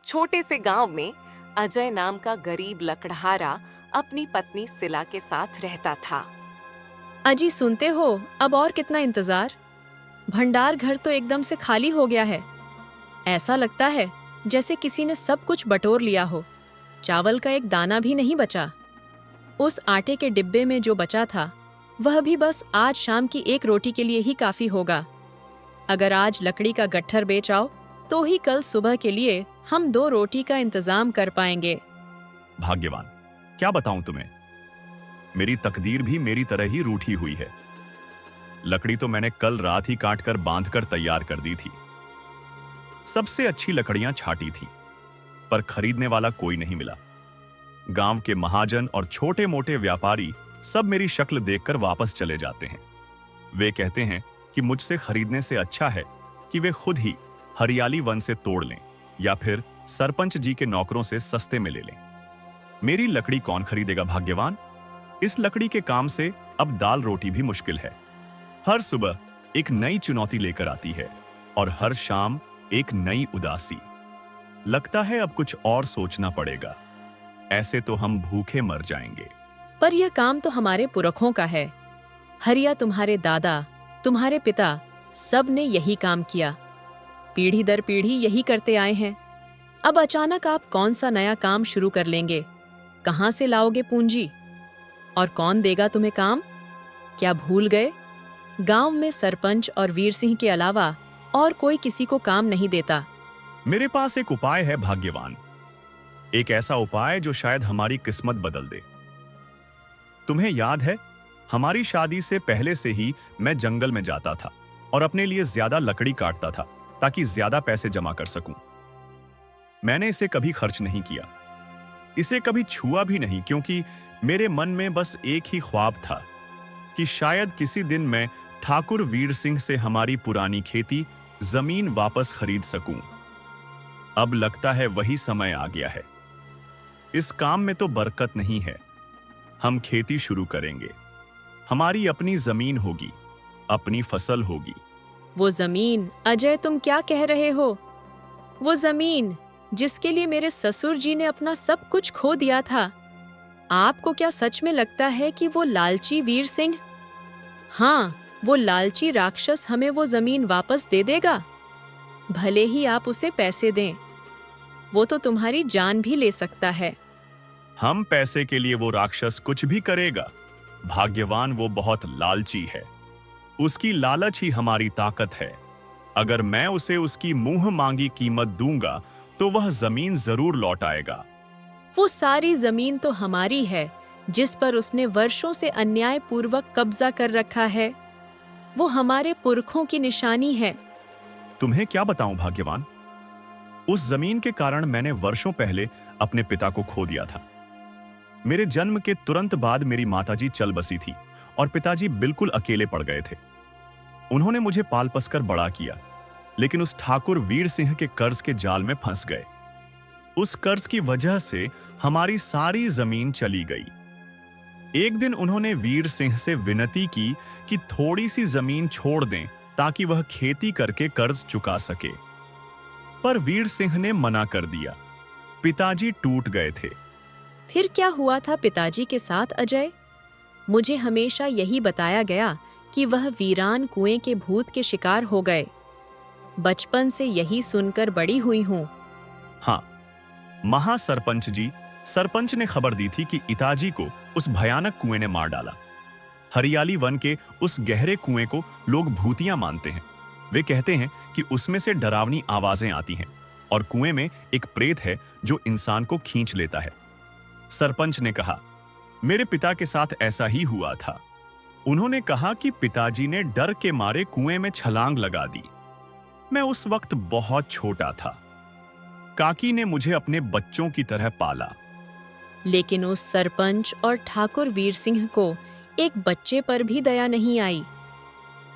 छोटे से गांव में अजय नाम का गरीब लकड़हारा अपनी पत्नी सिला के साथ रहता था। अजी सुनते हो, अब और कितना इंतजार। भंडार घर तो एकदम से खाली हो गया है। ऐसा लगता है जैसे किसी ने सब कुछ बटोर लिया हो। चावल का एक दाना भी नहीं बचा। उस आटे के डिब्बे में जो बचा था वह भी बस आज शाम की एक रोटी के लिए ही काफी होगा। अगर आज लकड़ी का गट्ठर बेच आओ तो ही कल सुबह के लिए हम 2 रोटी का इंतजाम कर पाएंगे। भाग्यवान, क्या बताऊं तुम्हें, मेरी तकदीर भी मेरी तरह ही रूठी हुई है। लकड़ी तो मैंने कल रात ही काटकर बांधकर तैयार कर दी थी। सबसे अच्छी लकड़ियां छाटी थी, पर खरीदने वाला कोई नहीं मिला। गांव के महाजन और छोटे मोटे व्यापारी सब मेरी शक्ल देखकर वापस चले जाते हैं। वे कहते हैं कि मुझसे खरीदने से अच्छा है कि वे खुद ही हरियाली वन से तोड़ लें या फिर सरपंच जी के नौकरों से सस्ते में ले लें। मेरी लकड़ी कौन खरीदेगा भाग्यवान? इस लकड़ी के काम से अब दाल रोटी भी मुश्किल है। हर सुबह एक नई चुनौती लेकर आती है और हर शाम एक नई उदासी। लगता है अब कुछ और सोचना पड़ेगा, ऐसे तो हम भूखे मर जाएंगे। पर यह काम तो हमारे पुरखों का है। हरिया, तुम्हारे दादा, तुम्हारे पिता सब ने यही काम किया। पीढ़ी दर पीढ़ी यही करते आए हैं। अब अचानक आप कौन सा नया काम शुरू कर लेंगे? कहां से लाओगे पूंजी? और कौन देगा तुम्हें काम? क्या भूल गए, गांव में सरपंच और वीर सिंह के अलावा और कोई किसी को काम नहीं देता। मेरे पास एक उपाय है भाग्यवान, एक ऐसा उपाय जो शायद हमारी किस्मत बदल दे। तुम्हें याद है, हमारी शादी से पहले से ही मैं जंगल में जाता था और अपने लिए ज्यादा लकड़ी काटता था ताकि ज्यादा पैसे जमा कर सकूं। मैंने इसे कभी खर्च नहीं किया, इसे कभी छुआ भी नहीं, क्योंकि मेरे मन में बस एक ही ख्वाब था कि शायद किसी दिन मैं ठाकुर वीर सिंह से हमारी पुरानी खेती जमीन वापस खरीद सकूं। अब लगता है वही समय आ गया है। इस काम में तो बरकत नहीं है। हम खेती शुरू करेंगे, हमारी अपनी जमीन होगी, अपनी फसल होगी। वो जमीन? अजय, तुम क्या कह रहे हो? वो जमीन जिसके लिए मेरे ससुर जी ने अपना सब कुछ खो दिया था। आपको क्या सच में लगता है कि वो लालची वीर सिंह, हाँ, वो लालची राक्षस हमें वो जमीन वापस दे देगा? भले ही आप उसे पैसे दें, वो तो तुम्हारी जान भी ले सकता है। हम पैसे के लिए वो राक्षस कुछ भी करेगा। भाग्यवान, वो बहुत लालची है। उसकी लालच ही हमारी ताकत है। अगर मैं उसे उसकी मुंह मांगी कीमत दूंगा तो वह जमीन जरूर लौट आएगा। वो सारी जमीन तो हमारी है जिस पर उसने वर्षों से अन्यायपूर्वक कब्जा कर रखा है। वो हमारे पुरखों की निशानी है। तुम्हें क्या बताऊं भाग्यवान, उस जमीन के कारण मैंने वर्षों पहले अपने पिता को खो दिया था। मेरे जन्म के तुरंत बाद मेरी माताजी चल बसी थी और पिताजी बिल्कुल अकेले पड़ गए थे। उन्होंने मुझे पाल पसकर बड़ा किया, लेकिन उस ठाकुर वीर सिंह के कर्ज के जाल में फंस गए। उस कर्ज की वजह से हमारी सारी जमीन चली गई। एक दिन उन्होंने वीर सिंह से विनती की कि थोड़ी सी जमीन छोड़ दें ताकि वह खेती करके कर्ज चुका सके, पर वीर सिंह ने मना कर दिया। पिताजी टूट गए थे। फिर क्या हुआ था पिताजी के साथ अजय? मुझे हमेशा यही बताया गया कि वह वीरान कुएं के भूत के शिकार हो गए। बचपन से यही सुनकर बड़ी हुई हूं। हाँ, महासरपंच जी, सरपंच ने खबर दी थी कि इताजी को उस भयानक कुएं ने मार डाला। हरियाली वन के उस गहरे कुएं को लोग भूतिया मानते हैं। वे कहते हैं कि उसमें से डरावनी आवाजें आती हैं और कुएं में एक प्रेत है जो इंसान को खींच लेता है। सरपंच ने कहा, मेरे पिता के साथ ऐसा ही हुआ था। उन्होंने कहा कि पिताजी ने डर के मारे कुएं में छलांग लगा दी। मैं उस वक्त बहुत छोटा था। काकी ने मुझे अपने बच्चों की तरह पाला। लेकिन उस सरपंच और ठाकुर वीर सिंह को एक बच्चे पर भी दया नहीं आई।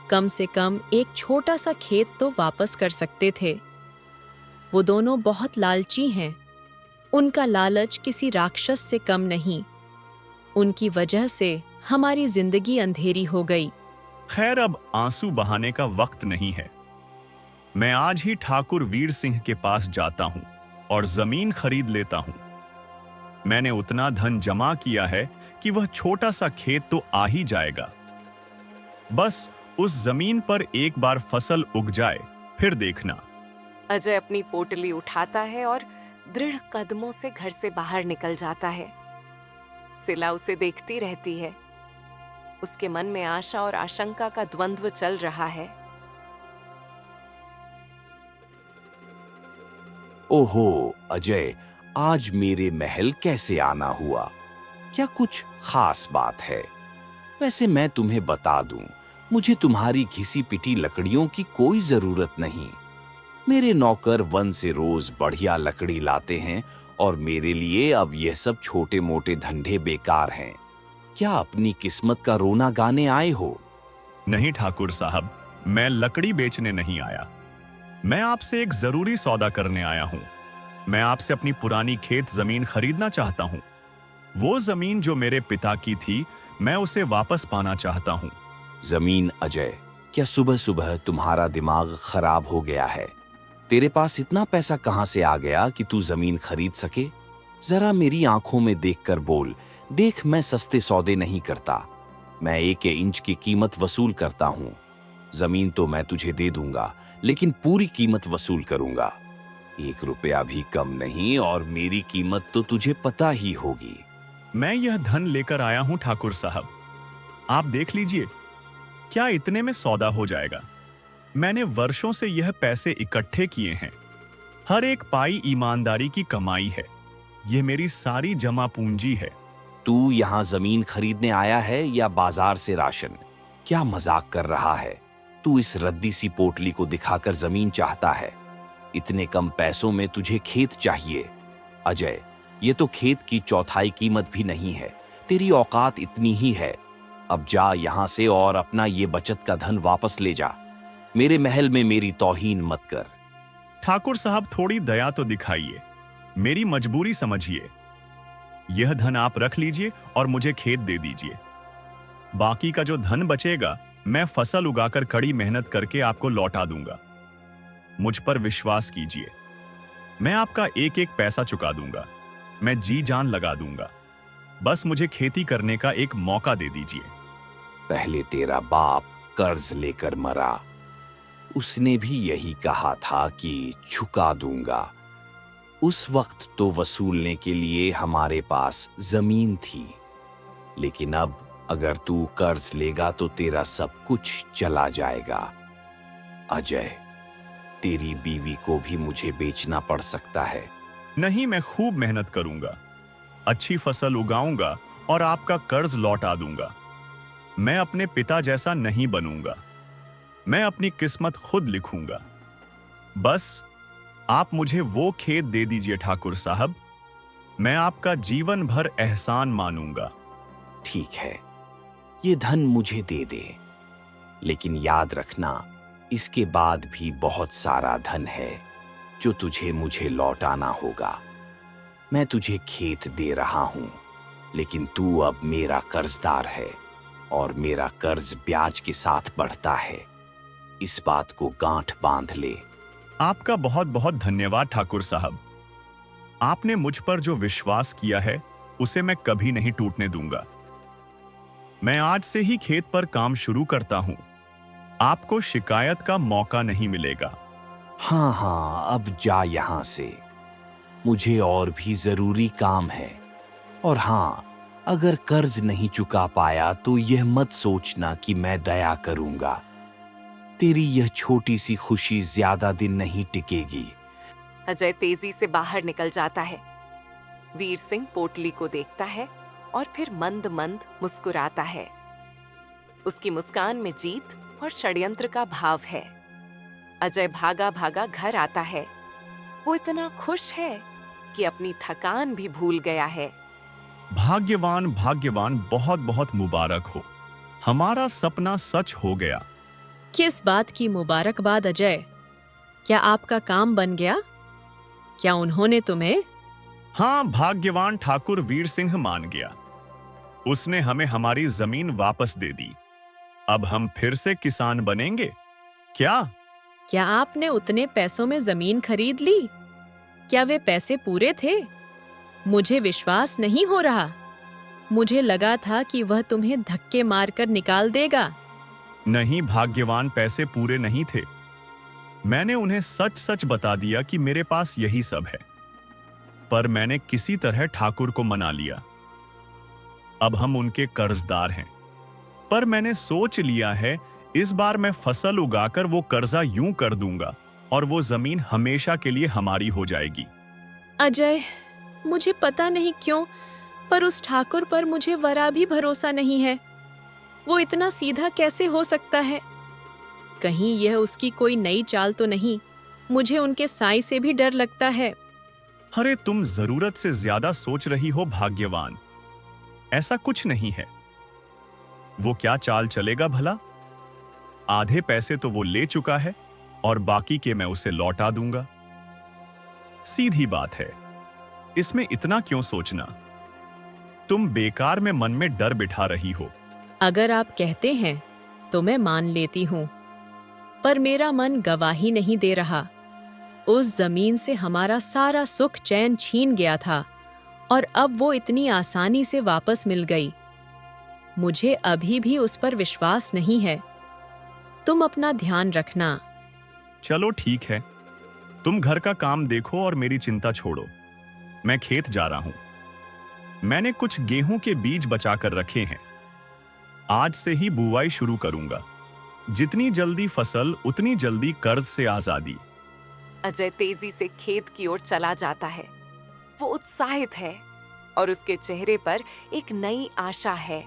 कम से कम एक छोटा सा खेत तो वापस कर सकते थे। वो दोनों बहुत लालची हैं। उनका लालच किसी राक्षस से कम नहीं। उनकी वजह से हमारी जिंदगी अंधेरी हो गई। खैर, अब आंसू बहाने का वक्त नहीं है। मैं आज ही ठाकुर वीर सिंह के पास जाता हूं और जमीन खरीद लेता हूं। मैंने उतना धन जमा किया है कि वह छोटा सा खेत तो आ ही जाएगा। बस उस जमीन पर एक बार फसल उग जाए, फिर देखना। अजय अपनी पोटली उठाता है और दृढ़ कदमों से घर से बाहर निकल जाता है। सिला उसे देखती रहती है। उसके मन में आशा और आशंका का द्वंद्व चल रहा है। ओहो अजय, आज मेरे महल कैसे आना हुआ? क्या कुछ खास बात है? वैसे मैं तुम्हें बता दूं, मुझे तुम्हारी घिसी पिटी लकड़ियों की कोई जरूरत नहीं। मेरे नौकर वन से रोज बढ़िया लकड़ी लाते हैं और मेरे लिए अब यह सब छोटे मोटे धंधे बेकार हैं। क्या अपनी किस्मत का रोना गाने आए हो? नहीं ठाकुर साहब, मैं लकड़ी बेचने नहीं आया। मैं आपसे एक जरूरी सौदा करने आया हूं। मैं आपसे अपनी पुरानी खेत जमीन खरीदना चाहता हूं। वो जमीन जो मेरे पिता की थी, मैं उसे वापस पाना चाहता हूं। जमीन अजय, क्या सुबह सुबह तुम्हारा दिमाग खराब हो गया है? तेरे पास इतना पैसा कहां से आ गया कि तू जमीन खरीद सके? जरा मेरी आंखों में देखकर बोल। देख, मैं सस्ते सौदे नहीं करता। मैं 1 इंच की कीमत वसूल करता हूं। जमीन तो मैं तुझे दे दूंगा, लेकिन पूरी कीमत वसूल करूंगा। 1 रुपया भी कम नहीं, और मेरी कीमत तो तुझे पता ही होगी। मैं यह धन लेकर आया हूं ठाकुर साहब। आप देख लीजिए, क्या इतने में सौदा हो जाएगा? मैंने वर्षों से यह पैसे इकट्ठे किए हैं। हर एक पाई ईमानदारी की कमाई है। यह मेरी सारी जमा पूंजी है। तू यहाँ जमीन खरीदने आया है या बाजार से राशन? क्या मजाक कर रहा है? तू इस रद्दी सी पोटली को दिखाकर जमीन चाहता है। इतने कम पैसों में तुझे खेत चाहिए? अजय, ये तो खेत की चौथाई कीमत भी नहीं है। तेरी औकात इतनी ही है। अब जा यहाँ से और अपना ये बचत का धन वापस ले जा। मेरे महल में मेरी तौहीन मत कर। ठाकुर साहब, थोड़ी दया तो दिखाइए। मेरी मजबूरी समझिए। यह धन आप रख लीजिए और मुझे खेत दे दीजिए। बाकी का जो धन बचेगा, मैं फसल उगाकर कड़ी मेहनत करके आपको लौटा दूंगा। मुझ पर विश्वास कीजिए। मैं आपका एक एक पैसा चुका दूंगा। मैं जी जान लगा दूंगा। बस मुझे खेती करने का एक मौका दे दीजिए। पहले तेरा बाप कर्ज लेकर मरा। उसने भी यही कहा था कि चुका दूंगा। उस वक्त तो वसूलने के लिए हमारे पास जमीन थी, लेकिन अब अगर तू कर्ज लेगा तो तेरा सब कुछ चला जाएगा। अजय, तेरी बीवी को भी मुझे बेचना पड़ सकता है। नहीं, मैं खूब मेहनत करूंगा, अच्छी फसल उगाऊंगा और आपका कर्ज लौटा दूंगा। मैं अपने पिता जैसा नहीं बनूंगा। मैं अपनी किस्मत खुद लिखूंगा। बस आप मुझे वो खेत दे दीजिए ठाकुर साहब। मैं आपका जीवन भर एहसान मानूंगा। ठीक है, ये धन मुझे दे दे, लेकिन याद रखना, इसके बाद भी बहुत सारा धन है जो तुझे मुझे लौटाना होगा। मैं तुझे खेत दे रहा हूं, लेकिन तू अब मेरा कर्जदार है और मेरा कर्ज ब्याज के साथ बढ़ता है। इस बात को गांठ बांध ले। आपका बहुत बहुत धन्यवाद ठाकुर साहब। आपने मुझ पर जो विश्वास किया है, उसे मैं कभी नहीं टूटने दूंगा। मैं आज से ही खेत पर काम शुरू करता हूं। आपको शिकायत का मौका नहीं मिलेगा। हाँ, अब जा यहां से। मुझे और भी जरूरी काम है। और हाँ, अगर कर्ज नहीं चुका पाया तो यह मत सोचना कि मैं दया करूंगा। तेरी यह छोटी सी खुशी ज्यादा दिन नहीं टिकेगी। अजय तेजी से बाहर निकल जाता है। वीर सिंह पोटली को देखता है और फिर मंद मंद मुस्कुराता है। उसकी मुस्कान में जीत और षड्यंत्र का भाव है। अजय भागा भागा घर आता है। वो इतना खुश है कि अपनी थकान भी भूल गया है। भाग्यवान भाग्यवान, बहुत बहुत मुबारक हो। हमारा सपना सच हो गया। किस बात की मुबारकबाद अजय? क्या आपका काम बन गया? क्या उन्होंने तुम्हें? हाँ, भाग्यवान ठाकुर वीर सिंह मान गया। उसने हमें हमारी जमीन वापस दे दी। अब हम फिर से किसान बनेंगे। क्या क्या आपने उतने पैसों में जमीन खरीद ली? क्या वे पैसे पूरे थे? मुझे विश्वास नहीं हो रहा। मुझे लगा था कि वह तुम्हें धक्के मारकर निकाल देगा। नहीं भाग्यवान, पैसे पूरे नहीं थे। मैंने उन्हें सच सच बता दिया कि मेरे पास यही सब है, पर मैंने किसी तरह ठाकुर को मना लिया। अब हम उनके कर्जदार हैं, पर मैंने सोच लिया है इस बार मैं फसल उगाकर वो कर्जा यूं कर दूंगा और वो जमीन हमेशा के लिए हमारी हो जाएगी। अजय, मुझे पता नहीं क्यों, पर उस ठाकुर पर मुझे वरा भी भरोसा नहीं है। वो इतना सीधा कैसे हो सकता है? कहीं यह उसकी कोई नई चाल तो नहीं? मुझे उनके साई से भी डर लगता है। अरे तुम जरूरत से ज्यादा सोच रही हो भाग्यवान। ऐसा कुछ नहीं है। वो क्या चाल चलेगा भला? आधे पैसे तो वो ले चुका है और बाकी के मैं उसे लौटा दूंगा। सीधी बात है, इसमें इतना क्यों सोचना? तुम बेकार में मन में डर बिठा रही हो। अगर आप कहते हैं तो मैं मान लेती हूँ, पर मेरा मन गवाही नहीं दे रहा। उस जमीन से हमारा सारा सुख चैन छीन गया था और अब वो इतनी आसानी से वापस मिल गई। मुझे अभी भी उस पर विश्वास नहीं है। तुम अपना ध्यान रखना। चलो ठीक है, तुम घर का काम देखो और मेरी चिंता छोड़ो। मैं खेत जा रहा हूं। मैंने कुछ गेहूं के बीज बचा कर रखे हैं। आज से ही बुवाई शुरू करूंगा। जितनी जल्दी फसल उतनी जल्दी कर्ज से आजादी। अजय तेजी से खेत की ओर चला जाता है। वो उत्साहित है और उसके चेहरे पर एक नई आशा है।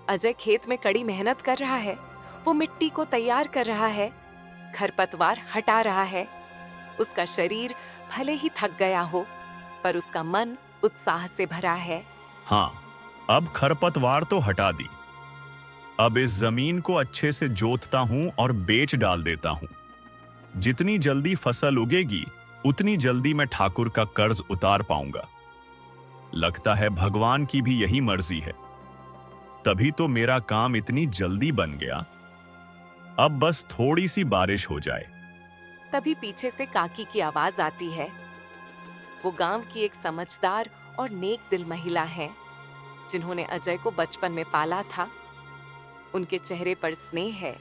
अजय खेत में कड़ी मेहनत कर रहा है। वो मिट्टी को तैयार कर रहा है, खरपतवार हटा रहा है। उसका शरीर भले ही थक गया हो, पर उसका मन उत्साह से भरा है। हाँ, अब खरपतवार तो हटा दी। अब इस जमीन को अच्छे से जोतता हूं और बेच डाल देता हूं। जितनी जल्दी फसल उगेगी उतनी जल्दी मैं ठाकुर का कर्ज उतार पाऊंगा। लगता है भगवान की भी यही मर्जी है, तभी तो मेरा काम इतनी जल्दी बन गया। अब बस थोड़ी सी बारिश हो जाए। तभी पीछे से काकी की आवाज आती है। वो गांव की एक समझदार और नेक दिल महिला है, जिन्होंने अजय को बचपन में पाला था। उनके चेहरे पर स्नेह है,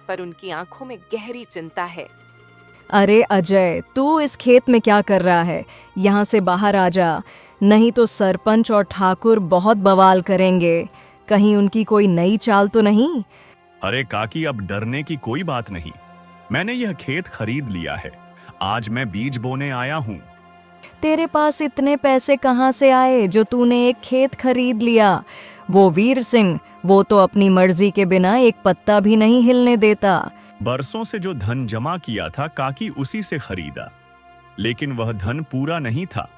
पर उनकी आंखों में गहरी चिंता है। अरे अजय, तू इस खेत में क्या कर रहा है? यहाँ से बाहर आ जा, नहीं तो सरपंच और ठाकुर बहुत बवाल करेंगे। कहीं उनकी कोई नई चाल तो नहीं? अरे काकी, अब डरने की कोई बात नहीं। मैंने यह खेत खरीद लिया है। आज मैं बीज बोने आया हूँ। तेरे पास इतने पैसे कहाँ से आए जो तूने एक खेत खरीद लिया? वो वीर सिंह, वो तो अपनी मर्जी के बिना एक पत्ता भी नहीं हिलने देता। बरसों से जो धन जमा किया था काकी, उसी से खरीदा। लेकिन वह धन पूरा नहीं था,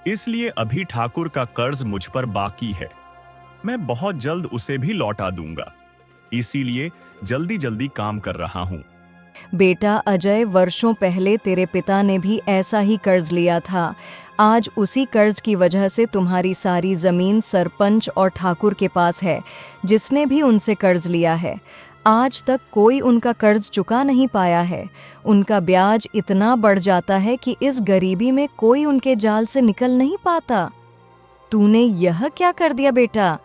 इसलिए अभी ठाकुर का कर्ज मुझ पर बाकी है। मैं बहुत जल्द उसे भी लौटा दूंगा, इसीलिए जल्दी जल्दी काम कर रहा हूँ। बेटा अजय, वर्षों पहले तेरे पिता ने भी ऐसा ही कर्ज लिया था। आज उसी कर्ज की वजह से तुम्हारी सारी जमीन सरपंच और ठाकुर के पास है, जिसने भी उनसे कर्ज लिया है। आज तक कोई उनका कर्ज चुका नहीं पाया है। उनका ब्याज इतना बढ़ जाता है कि इस गरीबी में कोई उनके जाल से निकल नहीं पाता। तूने यह क्या कर दिया बेटा?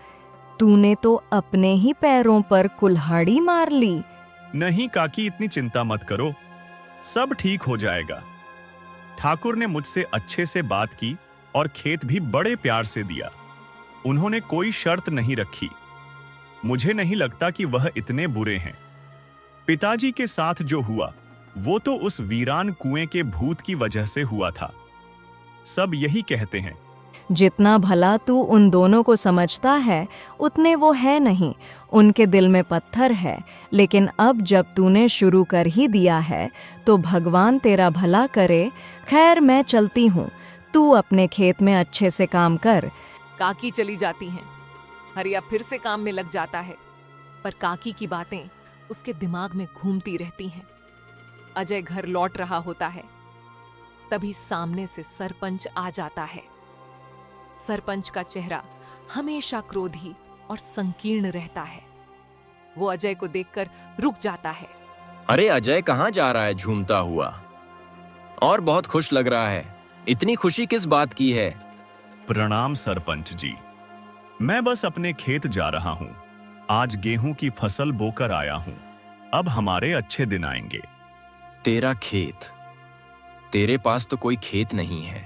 तूने तो अपने ही पैरों पर कुल्हाड़ी मार ली। नहीं काकी, इतनी चिंता मत करो, सब ठीक हो जाएगा। ठाकुर ने मुझसे अच्छे से बात की और खेत भी बड़े प्यार से दिया। उन्होंने कोई शर्त नहीं रखी। मुझे नहीं लगता कि वह इतने बुरे हैं। पिताजी के साथ जो हुआ वो तो उस वीरान कुएं के भूत की वजह से हुआ था। सब यही कहते हैं। जितना भला तू उन दोनों को समझता है, उतने वो है नहीं। उनके दिल में पत्थर है। लेकिन अब जब तूने शुरू कर ही दिया है तो भगवान तेरा भला करे। खैर, मैं चलती हूँ, तू अपने खेत में अच्छे से काम कर। काकी चली जाती हैं। हरिया फिर से काम में लग जाता है, पर काकी की बातें उसके दिमाग में घूमती रहती हैं। अजय घर लौट रहा होता है, तभी सामने से सरपंच आ जाता है। सरपंच का चेहरा हमेशा क्रोधी और संकीर्ण रहता है। वो अजय को देखकर रुक जाता है। अरे अजय, कहाँ जा रहा है झूमता हुआ? और बहुत खुश लग रहा है। इतनी खुशी किस बात की है? प्रणाम सरपंच जी। मैं बस अपने खेत जा रहा हूँ। आज गेहूं की फसल बोकर आया हूँ। अब हमारे अच्छे दिन आएंगे। तेरा खेत? तेरे पास तो कोई खेत नहीं है।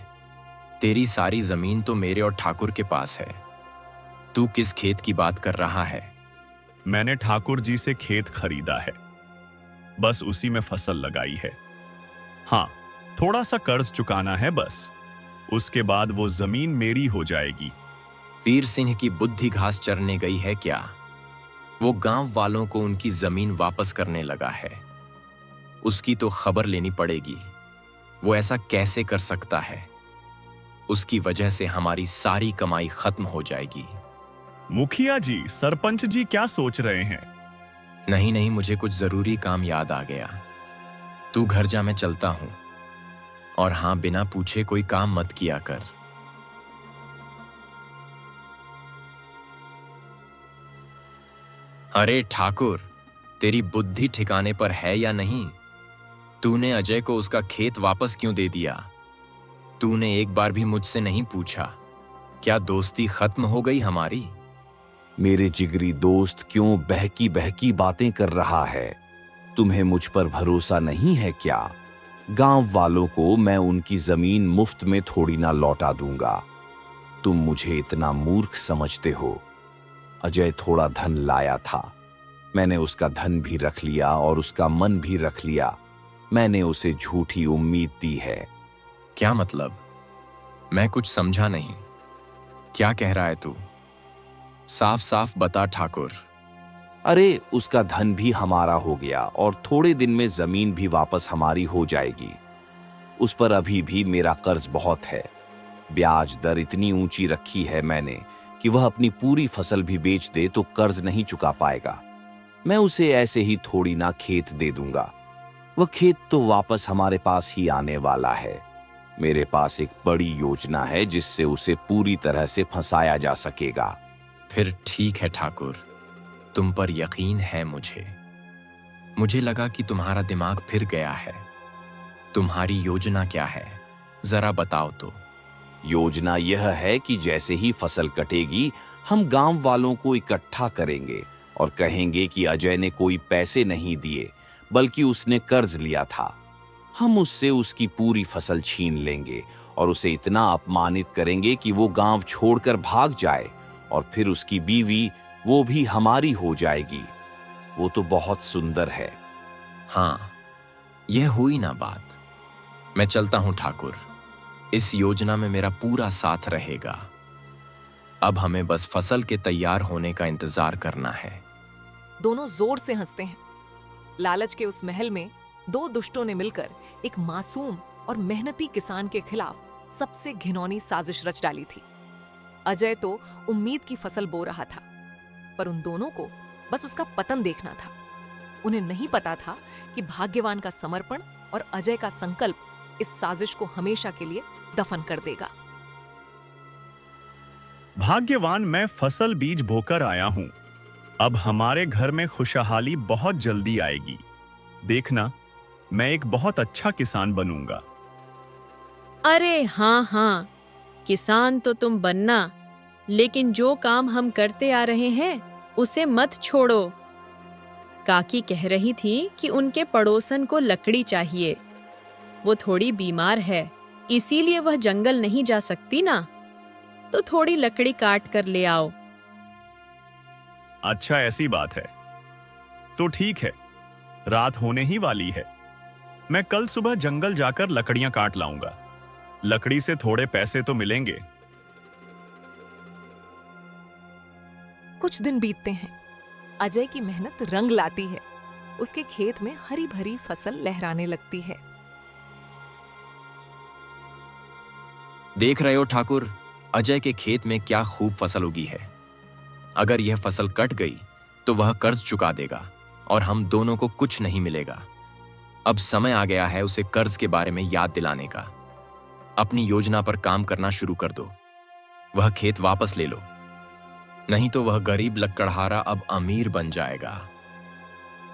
तेरी सारी जमीन तो मेरे और ठाकुर के पास है। तू किस खेत की बात कर रहा है? मैंने ठाकुर जी से खेत खरीदा है, बस उसी में फसल लगाई है। हाँ, थोड़ा सा कर्ज चुकाना है बस। उसके बाद वो जमीन मेरी हो जाएगी। वीर सिंह की बुद्धि घास चरने गई है क्या? वो गांव वालों को उनकी जमीन वापस करने लगा है। उसकी तो खबर लेनी पड़ेगी। वो ऐसा कैसे कर सकता है? उसकी वजह से हमारी सारी कमाई खत्म हो जाएगी। मुखिया जी, सरपंच जी क्या सोच रहे हैं? नहीं नहीं, मुझे कुछ जरूरी काम याद आ गया। तू घर जा, मैं चलता हूं। और हां, बिना पूछे कोई काम मत किया कर। अरे ठाकुर, तेरी बुद्धि ठिकाने पर है या नहीं? तूने अजय को उसका खेत वापस क्यों दे दिया? तूने एक बार भी मुझसे नहीं पूछा। क्या दोस्ती खत्म हो गई हमारी? मेरे जिगरी दोस्त क्यों बहकी बहकी बातें कर रहा है? तुम्हें मुझ पर भरोसा नहीं है क्या? गांव वालों को मैं उनकी जमीन मुफ्त में थोड़ी ना लौटा दूंगा। तुम मुझे इतना मूर्ख समझते हो? अजय थोड़ा धन लाया था, मैंने उसका धन भी रख लिया और उसका मन भी रख लिया। मैंने उसे झूठी उम्मीद दी है। क्या मतलब? मैं कुछ समझा नहीं। क्या कह रहा है तू? साफ साफ बता ठाकुर। अरे, उसका धन भी हमारा हो गया और थोड़े दिन में जमीन भी वापस हमारी हो जाएगी। उस पर अभी भी मेरा कर्ज बहुत है। ब्याज दर इतनी ऊंची रखी है मैंने कि वह अपनी पूरी फसल भी बेच दे तो कर्ज नहीं चुका पाएगा। मैं उसे ऐसे ही थोड़ी ना खेत दे दूंगा। वह खेत तो वापस हमारे पास ही आने वाला है। मेरे पास एक बड़ी योजना है जिससे उसे पूरी तरह से फंसाया जा सकेगा। फिर ठीक है ठाकुर, तुम पर यकीन है मुझे। मुझे लगा कि तुम्हारा दिमाग फिर गया है। तुम्हारी योजना क्या है, जरा बताओ तो। योजना यह है कि जैसे ही फसल कटेगी हम गांव वालों को इकट्ठा करेंगे और कहेंगे कि अजय ने कोई पैसे नहीं दिए बल्कि उसने कर्ज लिया था। हम उससे उसकी पूरी फसल छीन लेंगे और उसे इतना अपमानित करेंगे कि वो गांव छोड़कर भाग जाए और फिर उसकी बीवी वो भी हमारी हो जाएगी। वो तो बहुत सुंदर है। हाँ, यह हुई ना बात। मैं चलता हूं ठाकुर। इस योजना में मेरा पूरा साथ रहेगा। अब हमें बस फसल के तैयार होने का इंतजार करना है। दोनों जोर से हंसते हैं। लालच के उस महल में दो दुष्टों ने मिलकर एक मासूम और मेहनती किसान के खिलाफ सबसे घिनौनी साजिश रच डाली थी। अजय तो उम्मीद की फसल बो रहा था, पर उन दोनों को बस उसका पतन देखना था। उन्हें नहीं पता था कि भाग्यवान का समर्पण और अजय का संकल्प इस साजिश को हमेशा के लिए दफन कर देगा। भाग्यवान मैं फसल बीज बोकर आया हूं। अब हमारे घर में खुशहाली बहुत जल्दी आएगी। देखना, मैं एक बहुत अच्छा किसान बनूंगा। अरे हाँ हाँ, किसान तो तुम बनना, लेकिन जो काम हम करते आ रहे हैं उसे मत छोड़ो। काकी कह रही थी कि उनके पड़ोसन को लकड़ी चाहिए। वो थोड़ी बीमार है, इसीलिए वह जंगल नहीं जा सकती ना, तो थोड़ी लकड़ी काट कर ले आओ। अच्छा, ऐसी बात है तो ठीक है। रात होने ही वाली है। मैं कल सुबह जंगल जाकर लकड़ियां काट लाऊंगा। लकड़ी से थोड़े पैसे तो मिलेंगे। कुछ दिन बीतते हैं। अजय की मेहनत रंग लाती है। उसके खेत में हरी भरी फसल लहराने लगती है। देख रहे हो ठाकुर, अजय के खेत में क्या खूब फसल उगी है। अगर यह फसल कट गई तो वह कर्ज चुका देगा और हम दोनों को कुछ नहीं मिलेगा। अब समय आ गया है उसे कर्ज के बारे में याद दिलाने का। अपनी योजना पर काम करना शुरू कर दो। वह खेत वापस ले लो, नहीं तो वह गरीब लक्कड़हारा अब अमीर बन जाएगा।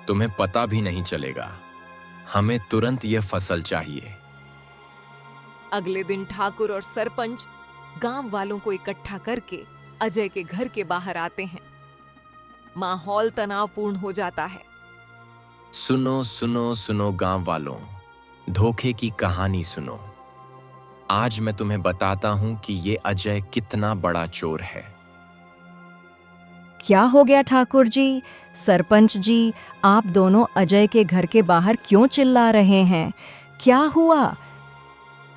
तुम्हें पता भी नहीं चलेगा। हमें तुरंत यह फसल चाहिए। अगले दिन ठाकुर और सरपंच गांव वालों को इकट्ठा करके अजय के घर के बाहर आते हैं। माहौल तनावपूर्ण हो जाता है। सुनो सुनो सुनो गांव वालों, धोखे की कहानी सुनो। आज मैं तुम्हें बताता हूं कि ये अजय कितना बड़ा चोर है। क्या हो गया ठाकुर जी? सरपंच जी, आप दोनों अजय के घर के बाहर क्यों चिल्ला रहे हैं? क्या हुआ?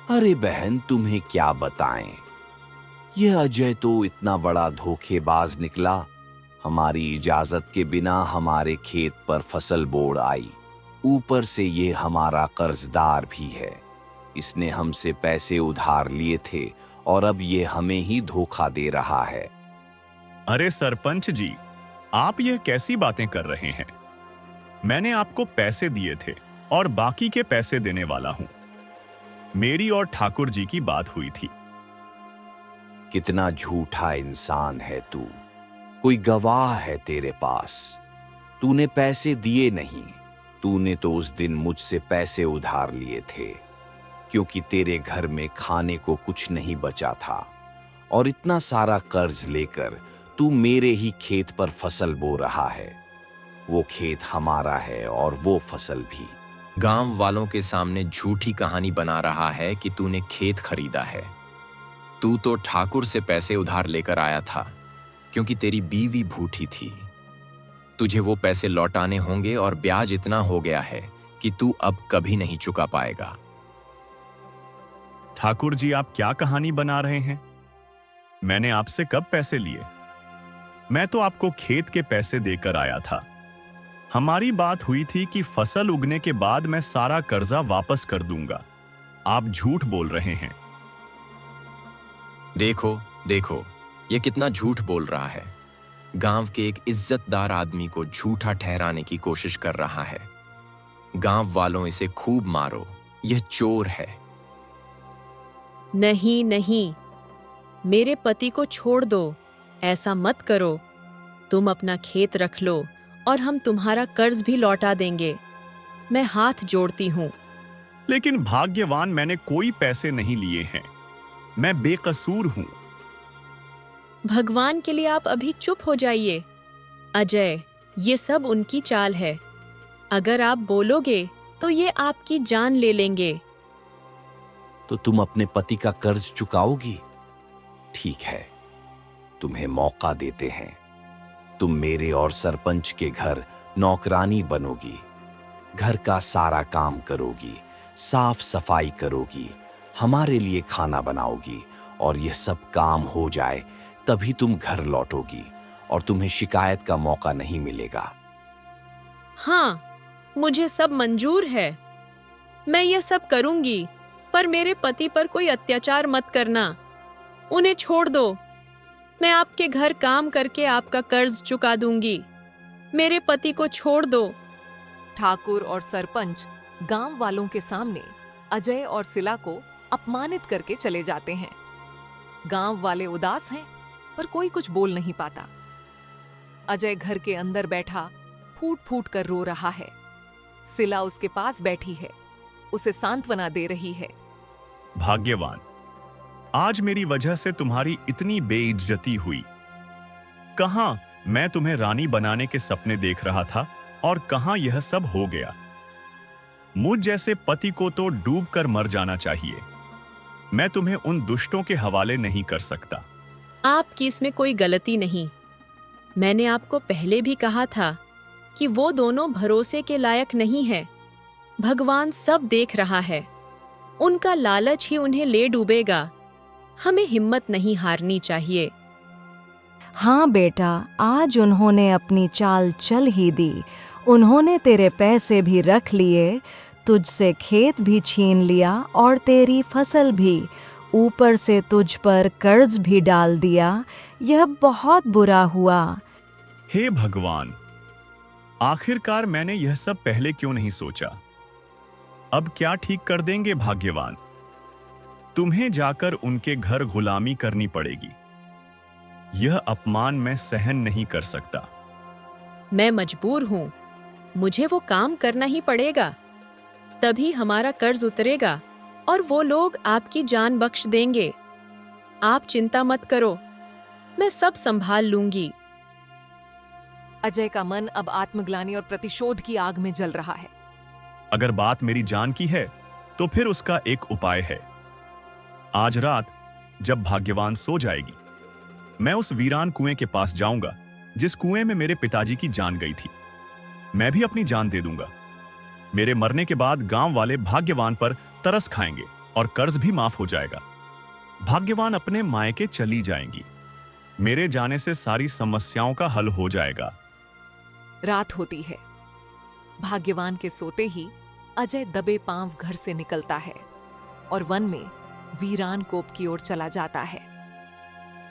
अरे बहन, तुम्हें क्या बताएं, यह अजय तो इतना बड़ा धोखेबाज निकला। हमारी इजाजत के बिना हमारे खेत पर फसल बोड़ आई। ऊपर से ये हमारा कर्जदार भी है। इसने हमसे पैसे उधार लिए थे और अब ये हमें ही धोखा दे रहा है। अरे सरपंच जी, आप यह कैसी बातें कर रहे हैं? मैंने आपको पैसे दिए थे और बाकी के पैसे देने वाला हूं। मेरी और ठाकुर जी की बात हुई थी। कितना झूठा इंसान है तू। कोई गवाह है तेरे पास? तूने पैसे दिए नहीं, तूने तो उस दिन मुझसे पैसे उधार लिए थे, क्योंकि तेरे घर में खाने को कुछ नहीं बचा था। और इतना सारा कर्ज लेकर तू मेरे ही खेत पर फसल बो रहा है। वो खेत हमारा है और वो फसल भी। गांव वालों के सामने झूठी कहानी बना रहा है कि तूने खेत खरीदा है। तू तो ठाकुर से पैसे उधार लेकर आया था, क्योंकि तेरी बीवी भूठी थी। तुझे वो पैसे लौटाने होंगे और ब्याज इतना हो गया है कि तू अब कभी नहीं चुका पाएगा। ठाकुर जी, आप क्या कहानी बना रहे हैं? मैंने आपसे कब पैसे लिए? मैं तो आपको खेत के पैसे देकर आया था। हमारी बात हुई थी कि फसल उगने के बाद मैं सारा कर्जा वापस कर दूंगा। आप झूठ बोल रहे हैं। देखो देखो, ये कितना झूठ बोल रहा है। गांव के एक इज्जतदार आदमी को झूठा ठहराने की कोशिश कर रहा है। गांव वालों, इसे खूब मारो, यह चोर है। नहीं नहीं, मेरे पति को छोड़ दो। ऐसा मत करो। तुम अपना खेत रख लो और हम तुम्हारा कर्ज भी लौटा देंगे। मैं हाथ जोड़ती हूँ। लेकिन भाग्यवान, मैंने कोई पैसे नहीं लिए हैं। मैं बेकसूर हूं। भगवान के लिए आप अभी चुप हो जाइए। अजय, ये सब उनकी चाल है। अगर आप बोलोगे तो ये आपकी जान ले लेंगे। तो तुम अपने पति का कर्ज चुकाओगी? ठीक है, तुम्हें मौका देते हैं। तुम मेरे और सरपंच के घर नौकरानी बनोगी, घर का सारा काम करोगी, साफ सफाई करोगी, हमारे लिए खाना बनाओगी, और यह सब काम हो जाए तभी तुम घर लौटोगी और तुम्हें शिकायत का मौका नहीं मिलेगा। हाँ, मुझे सब मंजूर है। मैं ये सब करूंगी, पर मेरे पति पर कोई अत्याचार मत करना। उन्हें छोड़ दो। मैं आपके घर काम करके आपका कर्ज चुका दूंगी। मेरे पति को छोड़ दो। ठाकुर और सरपंच गांव वालों के सामने अजय और सिला को अपमानित करके चले जाते हैं। गांव वाले उदास हैं, पर कोई कुछ बोल नहीं पाता। अजय घर के अंदर बैठा फूट फूट कर रो रहा है। सिला उसके पास बैठी है, उसे सांत्वना दे रही है। भाग्यवान, आज मेरी वजह से तुम्हारी इतनी बेइज्जती हुई। कहां मैं तुम्हें रानी बनाने के सपने देख रहा था और कहां यह सब हो गया। मुझ जैसे पति को तो डूब कर मर जाना चाहिए। मैं तुम्हें उन दुष्टों के हवाले नहीं कर सकता। आपकी इसमें कोई गलती नहीं। मैंने आपको पहले भी कहा था कि वो दोनों भरोसे के लायक नहीं है। भगवान सब देख रहा है। उनका लालच ही उन्हें ले डूबेगा। हमें हिम्मत नहीं हारनी चाहिए। हाँ बेटा, आज उन्होंने अपनी चाल चल ही दी। उन्होंने तेरे पैसे भी रख लिए, तुझसे खेत भी छीन लिया और तेरी फसल भी, ऊपर से तुझ पर कर्ज भी डाल दिया। यह बहुत बुरा हुआ। हे भगवान, आखिरकार मैंने यह सब पहले क्यों नहीं सोचा। अब क्या ठीक कर देंगे भाग्यवान। तुम्हें जाकर उनके घर गुलामी करनी पड़ेगी। यह अपमान मैं सहन नहीं कर सकता। मैं मजबूर हूँ। मुझे वो काम करना ही पड़ेगा, तभी हमारा कर्ज उतरेगा और वो लोग आपकी जान बख्श देंगे। आप चिंता मत करो, मैं सब संभाल लूंगी। अजय का मन अब आत्मग्लानि और प्रतिशोध की आग में जल रहा है। अगर बात मेरी जान की है तो फिर उसका एक उपाय है। आज रात जब भाग्यवान सो जाएगी, मैं उस वीरान कुएं के पास जाऊंगा जिस कुएं में मेरे पिताजी की जान गई थी। मैं भी अपनी जान दे दूंगा। मेरे मरने के बाद गांव वाले भाग्यवान पर तरस खाएंगे और कर्ज भी माफ हो जाएगा। भाग्यवान अपने मायके चली जाएंगी। मेरे जाने से सारी समस्याओं का हल हो जाएगा। रात होती है। भाग्यवान के सोते ही अजय दबे पांव घर से निकलता है और वन में वीरान कोप की ओर चला जाता है।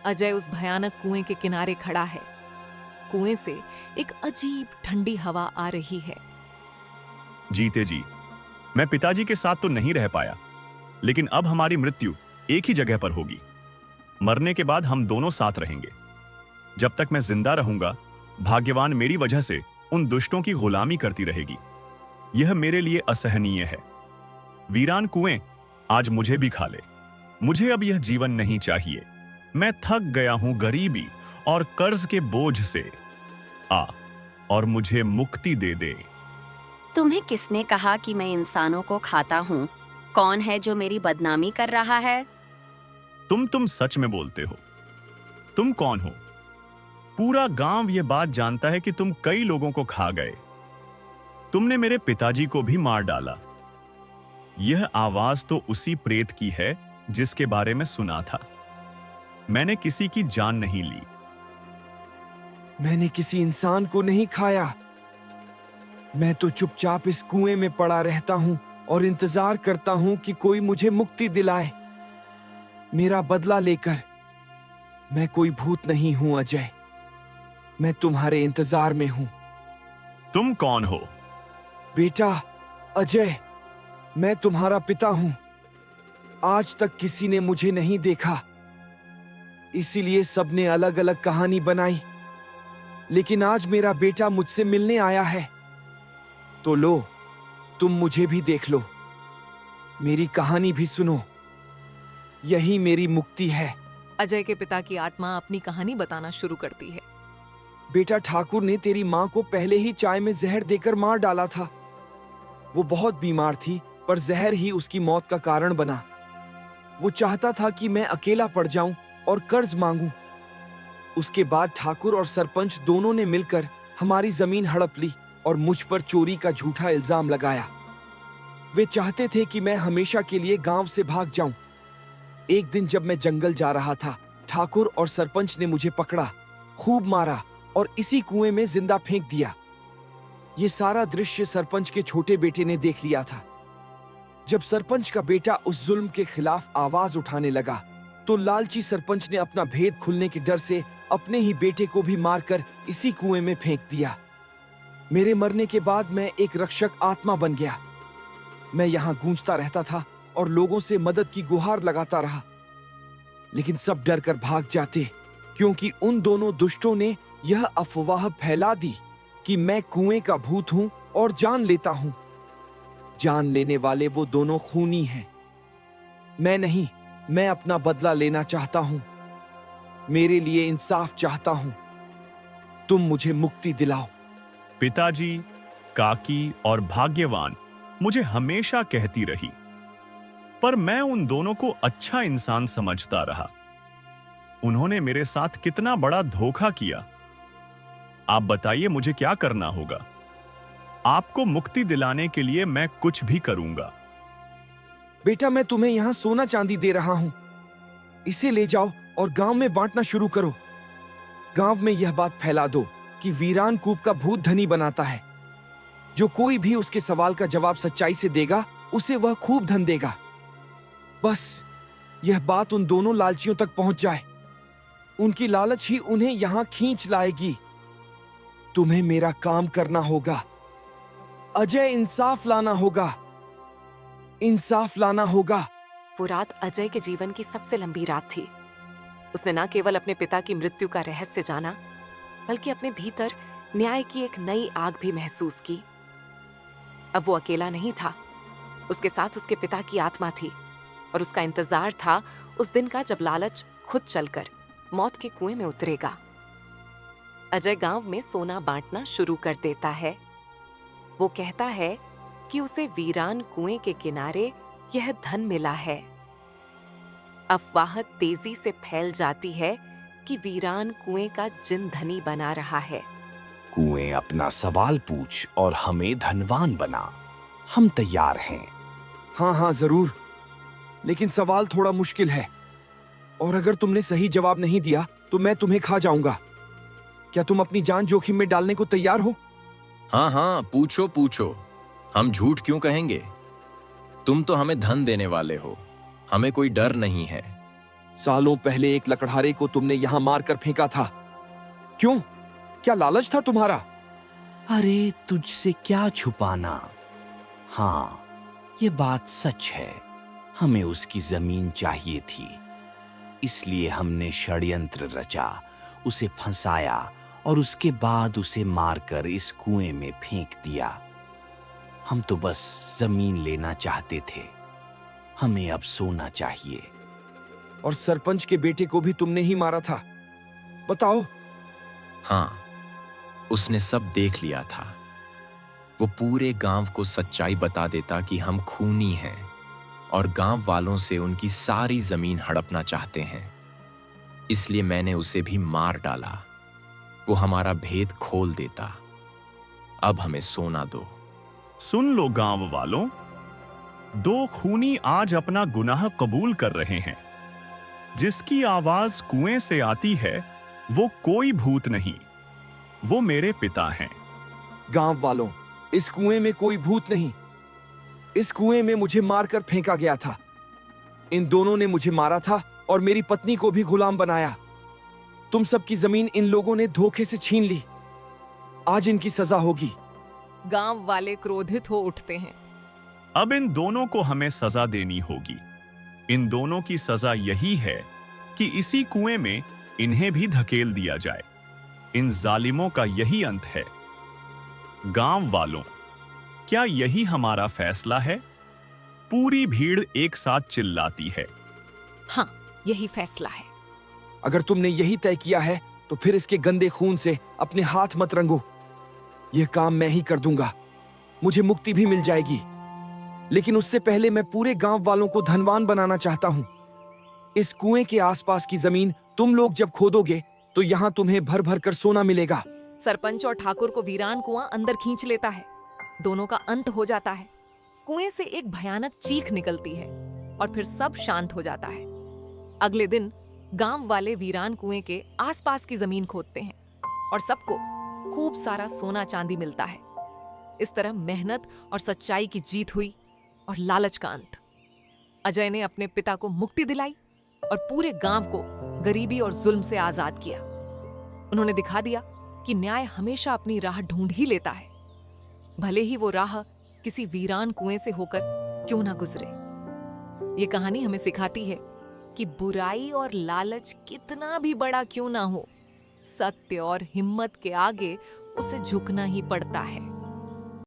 अजय उस भयानक कुएं के किनारे खड़ा है। कुएं से एक अजीब ठंडी हवा आ रही है। जीते जी मैं पिताजी के साथ तो नहीं रह पाया, लेकिन अब हमारी मृत्यु एक ही जगह पर होगी। मरने के बाद हम दोनों साथ रहेंगे। जब तक मैं जिंदा रहूंगा, भाग्यवान मेरी वजह से उन दुष्टों की गुलामी करती रहेगी। यह मेरे लिए असहनीय है। वीरान कुएं आज मुझे भी खा ले। मुझे अब यह जीवन नहीं चाहिए। मैं थक गया हूं गरीबी और कर्ज के बोझ से। आ और मुझे मुक्ति दे दे। तुम्हें किसने कहा कि मैं इंसानों को खाता हूँ? कौन है जो मेरी बदनामी कर रहा है? तुम सच में बोलते हो। तुम कौन हो? पूरा गांव यह बात जानता है कि तुम कई लोगों को खा गए। तुमने मेरे पिताजी को भी मार डाला। यह आवाज तो उसी प्रेत की है जिसके बारे में सुना था। मैंने किसी की जान नहीं ली। मैंने किसी इंसान को नहीं खाया। मैं तो चुपचाप इस कुएं में पड़ा रहता हूं और इंतजार करता हूं कि कोई मुझे मुक्ति दिलाए, मेरा बदला लेकर। मैं कोई भूत नहीं हूं अजय। मैं तुम्हारे इंतजार में हूं। तुम कौन हो? बेटा अजय, मैं तुम्हारा पिता हूं। आज तक किसी ने मुझे नहीं देखा, इसीलिए सबने अलग अलग कहानी बनाई। लेकिन आज मेरा बेटा मुझसे मिलने आया है, तो लो, तुम मुझे भी देख लो, मेरी कहानी भी सुनो। यही मेरी मुक्ति है। अजय के पिता की आत्मा अपनी कहानी बताना शुरू करती है। बेटा, ठाकुर ने तेरी माँ को पहले ही चाय में जहर देकर मार डाला था। वो बहुत बीमार थी, पर जहर ही उसकी मौत का कारण बना। वो चाहता था कि मैं अकेला पड़ जाऊं और कर्ज मांगूं। उसके बाद ठाकुर और सरपंच दोनों ने मिलकर हमारी जमीन हड़प ली और मुझ पर चोरी का झूठा इल्जाम लगाया। वे चाहते थे कि मैं हमेशा के लिए गांव से भाग जाऊं। एक दिन जब मैं जंगल जा रहा था, ठाकुर और सरपंच ने मुझे पकड़ा, खूब मारा और इसी कुएं में जिंदा फेंक दिया। ये सारा दृश्य सरपंच के छोटे बेटे ने देख लिया था। जब सरपंच का बेटा उस जुल्म के खिलाफ आवाज उठाने लगा, तो लालची सरपंच ने अपना भेद खुलने के डर से अपने ही बेटे को भी मारकर इसी कुएं में फेंक दिया। मेरे मरने के बाद मैं एक रक्षक आत्मा बन गया। मैं यहाँ गूंजता रहता था और लोगों से मदद की गुहार लगाता रहा, लेकिन सब डर कर भाग जाते, क्योंकि उन दोनों दुष्टों ने यह अफवाह फैला दी कि मैं कुएं का भूत हूं और जान लेता हूं। जान लेने वाले वो दोनों खूनी हैं। मैं नहीं, मैं अपना बदला लेना चाहता हूं। मेरे लिए इंसाफ चाहता हूं। तुम मुझे मुक्ति दिलाओ। पिताजी, काकी और भाग्यवान मुझे हमेशा कहती रही, पर मैं उन दोनों को अच्छा इंसान समझता रहा। उन्होंने मेरे साथ कितना बड़ा धोखा किया। आप बताइए, मुझे क्या करना होगा? आपको मुक्ति दिलाने के लिए मैं कुछ भी करूंगा। बेटा, मैं तुम्हें यहाँ सोना चांदी दे रहा हूं। इसे ले जाओ और गांव में बांटना शुरू करो। गांव में यह बात फैला दो कि वीरान कूप का भूत धनी बनाता है। जो कोई भी उसके सवाल का जवाब सच्चाई से देगा, उसे वह खूब धन देगा। बस यह बात उन दोनों लालचियों तक पहुंच जाए। उनकी लालच ही उन्हें यहां खींच लाएगी। तुम्हें मेरा काम करना होगा अजय। इंसाफ लाना होगा। इंसाफ लाना होगा। वो रात अजय के जीवन की सबसे लंबी रात थी। उसने न केवल अपने पिता की मृत्यु का रहस्य जाना, बल्कि अपने भीतर न्याय की एक नई आग भी महसूस की। अब वो अकेला नहीं था, उसके साथ उसके पिता की आत्मा थी। और उसका इंतजार था उस दिन का जब लालच खुद चलकर मौत के कुएं में उतरेगा। अजय गांव में सोना बांटना शुरू कर देता है। वो कहता है कि उसे वीरान कुएं के किनारे यह धन मिला है। अफवाह तेजी से फैल जाती है कि वीरान कुएं का जिन धनी बना रहा है। कुएं अपना सवाल पूछ और हमें धनवान बना, हम तैयार हैं। हाँ हाँ जरूर, लेकिन सवाल थोड़ा मुश्किल है और अगर तुमने सही जवाब नहीं दिया तो मैं तुम्हें खा जाऊंगा। क्या तुम अपनी जान जोखिम में डालने को तैयार हो? हाँ हाँ, पूछो पूछो, हम झूठ क्यों कहेंगे? तुम तो हमें धन देने वाले हो, हमें कोई डर नहीं है। सालों पहले एक लकड़हारे को तुमने यहां मारकर फेंका था। क्यों? क्या लालच था तुम्हारा? अरे तुझसे क्या छुपाना। हाँ, ये बात सच है, हमें उसकी जमीन चाहिए थी, इसलिए हमने षड्यंत्र रचा, उसे फंसाया और उसके बाद उसे मारकर इस कुएं में फेंक दिया। हम तो बस जमीन लेना चाहते थे, हमें अब सोना चाहिए। और सरपंच के बेटे को भी तुमने ही मारा था, बताओ। हाँ, उसने सब देख लिया था। वो पूरे गांव को सच्चाई बता देता कि हम खूनी हैं और गांव वालों से उनकी सारी जमीन हड़पना चाहते हैं। इसलिए मैंने उसे भी मार डाला। वो हमारा भेद खोल देता। अब हमें सोना दो। सुन लो गांव वालों, दो खूनी आज अपना गुनाह कबूल कर रहे हैं। जिसकी आवाज कुएं से आती है वो कोई भूत नहीं, वो मेरे पिता हैं। गांव वालों, इस कुएं में कोई भूत नहीं। इस कुएं में मुझे मारकर फेंका गया था। इन दोनों ने मुझे मारा था और मेरी पत्नी को भी गुलाम बनाया। तुम सबकी जमीन इन लोगों ने धोखे से छीन ली। आज इनकी सजा होगी। गांव वाले क्रोधित हो उठते हैं। अब इन दोनों को हमें सजा देनी होगी। इन दोनों की सजा यही है कि इसी कुएं में इन्हें भी धकेल दिया जाए। इन जालिमों का यही अंत है। गांव वालों, क्या यही हमारा फैसला है? पूरी भीड़ एक साथ चिल्लाती है। हाँ, यही फैसला है। अगर तुमने यही तय किया है तो फिर इसके गंदे खून से अपने हाथ मत रंगो। यह काम मैं ही कर दूंगा, मुझे मुक्ति भी मिल जाएगी। लेकिन उससे पहले मैं पूरे गांव वालों को धनवान बनाना चाहता हूं। इस कुएं के आसपास की जमीन तुम लोग जब खोदोगे तो यहां तुम्हें भर भर कर सोना मिलेगा। सरपंच और ठाकुर को वीरान कुआं अंदर खींच लेता है। दोनों का अंत हो जाता है। कुएं से एक भयानक चीख निकलती है और फिर सब शांत हो जाता है। अगले दिन गांव वाले वीरान कुएं के आसपास की जमीन खोदते हैं और सबको खूब सारा सोना चांदी मिलता है। इस तरह मेहनत और सच्चाई की जीत हुई और लालच का अंत। अजय ने अपने पिता को मुक्ति दिलाई और पूरे गांव को गरीबी और जुल्म से आजाद किया। उन्होंने दिखा दिया कि न्याय हमेशा अपनी राह ढूंढ ही लेता है, भले ही वो राह किसी वीरान कुएं से होकर क्यों ना गुजरे। ये कहानी हमें सिखाती है कि बुराई और लालच कितना भी बड़ा क्यों ना हो, सत्य और हिम्मत के आगे उसे झुकना ही पड़ता है।